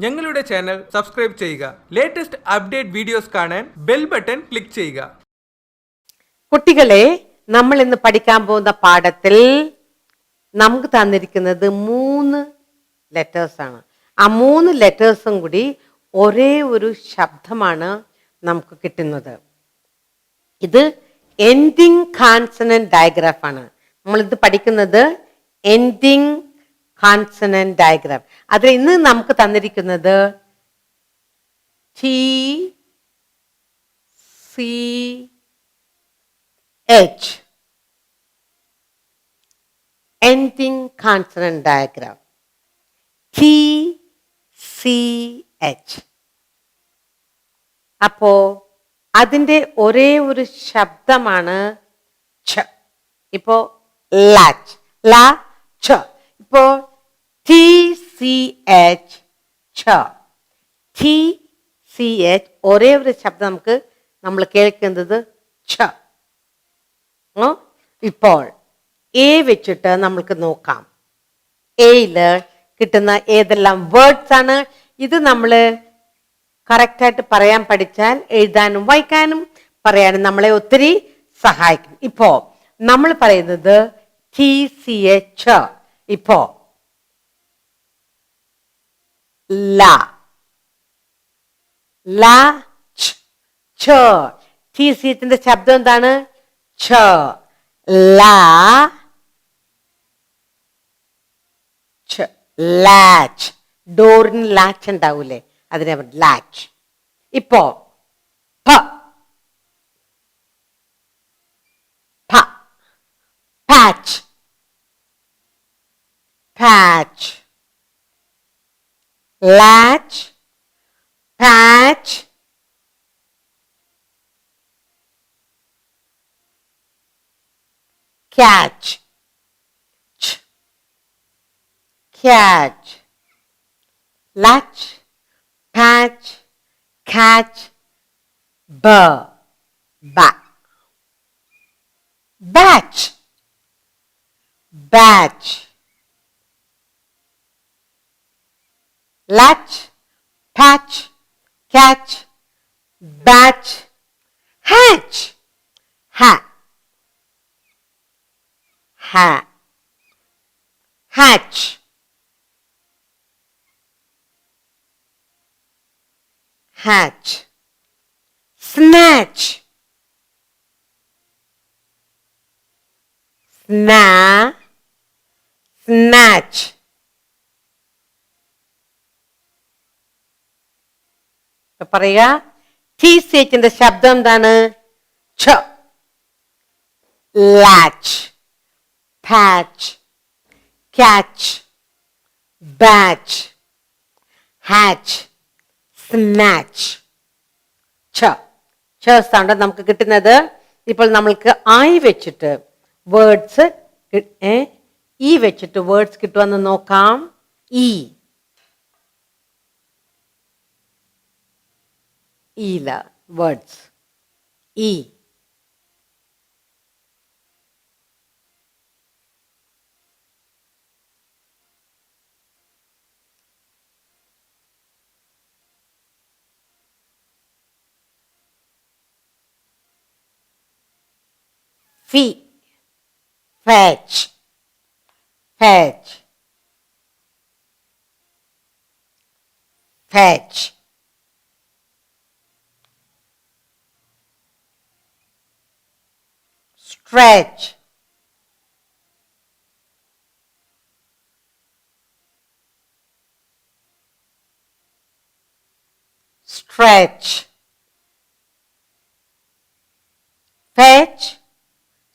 ഞങ്ങളുടെ channel subscribe ചെയ്യുക. Latest update videos കാണാൻ ബെൽ ബട്ടൺ ക്ലിക്ക് ചെയ്യുക. കുട്ടികളെ, നമ്മൾ ഇന്ന് പഠിക്കാൻ പോകുന്ന പാഠത്തിൽ നമുക്ക് തന്നിരിക്കുന്നത് 3 ലെറ്റേഴ്സ് ആണ്. ആ 3 ലെറ്റേഴ്സും കൂടി ഒരേ ഒരു ശബ്ദമാണ് നമുക്ക് കിട്ടുന്നത്. ഇത് എൻഡിങ് കോൺസണന്റ് ഡയഗ്രാഫ് ആണ്. നമ്മളിത് പഠിക്കുന്നത് എൻഡിങ് കോൺസണന്റ് ഡയഗ്രാഫ്. അതിൽ ഇന്ന് നമുക്ക് തന്നിരിക്കുന്നത് TCH ending consonant diagram. TCH. അപ്പോ അതിൻ്റെ ഒരേ ഒരു ശബ്ദമാണ് ഛ. ഇപ്പോ ലാച്ച്, ലാ ഛ. ഇപ്പോ TCH ഛ. TCH ഒരേ ഒരു ശബ്ദം നമ്മൾ കേൾക്കുന്നത് ഛ. ഇപ്പോൾ എ വെച്ചിട്ട് നമ്മൾക്ക് നോക്കാം. എയില് കിട്ടുന്ന ഏതെല്ലാം വേർഡ്സ് ആണ്. ഇത് നമ്മൾ കറക്റ്റായിട്ട് പറയാൻ പഠിച്ചാൽ എഴുതാനും വായിക്കാനും പറയാനും നമ്മളെ ഒത്തിരി സഹായിക്കും. ഇപ്പോ നമ്മൾ പറയുന്നത് TCH. ഇപ്പോ ലാ, ലാ ഛ. TCHന്റെ ശബ്ദം എന്താണ്? ഛ. ലാ ഛ. ലാച്ച്. ഡോറിന് ലാച്ച് ഉണ്ടാവൂലേ, അതിനെ ലാച്ച്. ഇപ്പോ പ, പ. Patch, patch. Latch, patch, catch, ch, catch. Latch, patch, catch, bat. Batch, batch. Latch, patch, catch, batch, hatch, hat. Hat, hatch, hatch. Snatch, snatch. പറയുക, TCHന്റെ ശബ്ദം എന്താണ്? ഛ. Latch, patch, catch, batch, hatch, snatch. ഛ. ഛ സൗണ്ട് നമുക്ക് കിട്ടുന്നത്. ഇപ്പോൾ നമ്മൾക്ക് ആയി വെച്ചിട്ട് വേർഡ്സ്, ഈ വെച്ചിട്ട് വേർഡ്സ് കിട്ടുമെന്ന് നോക്കാം. ഈല വേർഡ്സ്. ഈ fetch, fetch, fetch. Stretch, stretch. Fetch,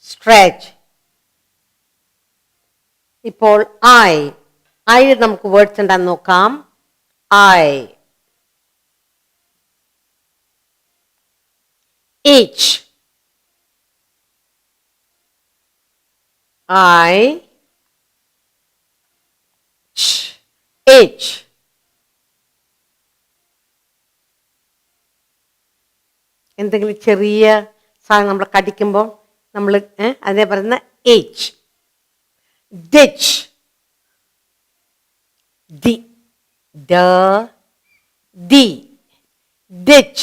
stretch. ഇപ്പോൾ I നമുക്ക് വേർഡ്സ് ഉണ്ടാന്ന് നോക്കാം. H, H. എന്തെങ്കിലും ചെറിയ സാധനം നമ്മൾ കടിക്കുമ്പോൾ നമ്മൾ അതിനെ പറയുന്ന H. Ditch, D, D, ditch.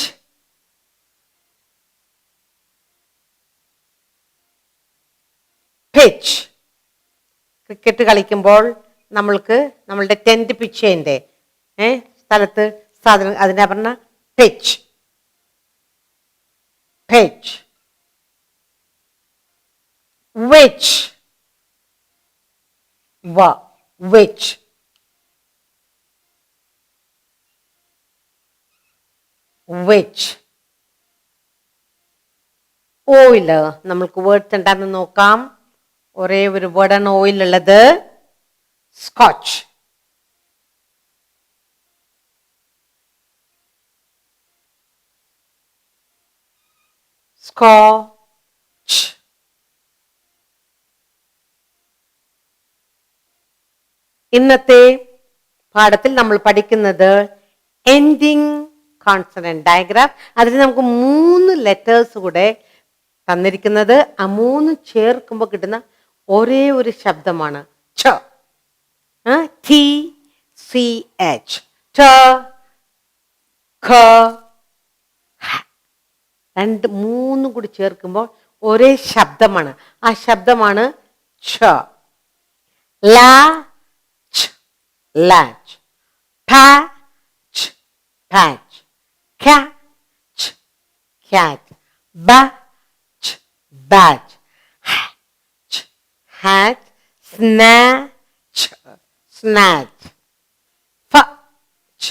Pitch. Cricket കളിക്കുമ്പോൾ നമ്മൾക്ക് നമ്മളുടെ ടെൻറ്റ് പിച്ച് ചെയ്യണ്ടേ, സ്ഥലത്ത് സാധനം, അതിനെ പറഞ്ഞ pitch. Pitch. Which. Which. Which. Oil. നമ്മൾക്ക് വേർഡ്സ് എന്താണെന്ന് നോക്കാം. ഒരേ ഒരു വേർഡാണ് ഓയിൽ ഉള്ളത്. സ്കോച്ച്. സ്കോച്ച്. ഇന്നത്തെ പാഠത്തിൽ നമ്മൾ പഠിക്കുന്നത് എൻഡിങ് കോൺസണന്റ് ഡയഗ്രാം. അതിൽ നമുക്ക് 3 ലെറ്റേഴ്സ് കൂടെ തന്നിരിക്കുന്നത്. ആ 3 ചേർക്കുമ്പോൾ കിട്ടുന്ന ഒരേ ഒരു ശബ്ദമാണ് ഛ. T C H. ഛ, ഖ, ഹ. 2, 3 കൂടി ചേർക്കുമ്പോൾ ഒരേ ശബ്ദമാണ്. ആ ശബ്ദമാണ് ഛ. Latch. Latch. Patch. Patch. Catch. Catch. Batch. Batch. hat, snatch, snatch. Fetch,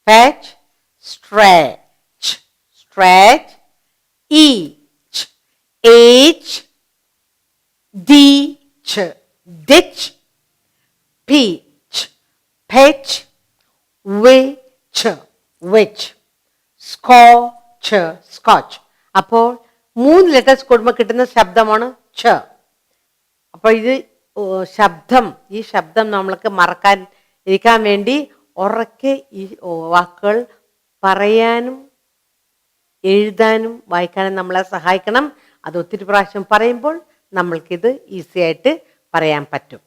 fetch, stretch, stretch. Each, age. Ditch, ditch. Peach, pitch. Witch, witch. Scotch, scotch. അപ്പോൾ 3 ലെറ്റേഴ്സ് കൂടുമ്പോൾ കിട്ടുന്ന ശബ്ദമാണ് ഛ. അപ്പോൾ ഇത് ശബ്ദം, ഈ ശബ്ദം നമ്മൾക്ക് മറക്കാൻ ഇരിക്കാൻ വേണ്ടി ഉറക്കെ ഈ വാക്കുകൾ പറയാനും എഴുതാനും വായിക്കാനും നമ്മളെ സഹായിക്കണം. അത് ഒത്തിരി പ്രാവശ്യം പറയുമ്പോൾ നമ്മൾക്കിത് ഈസി ആയിട്ട് പറയാൻ പറ്റും.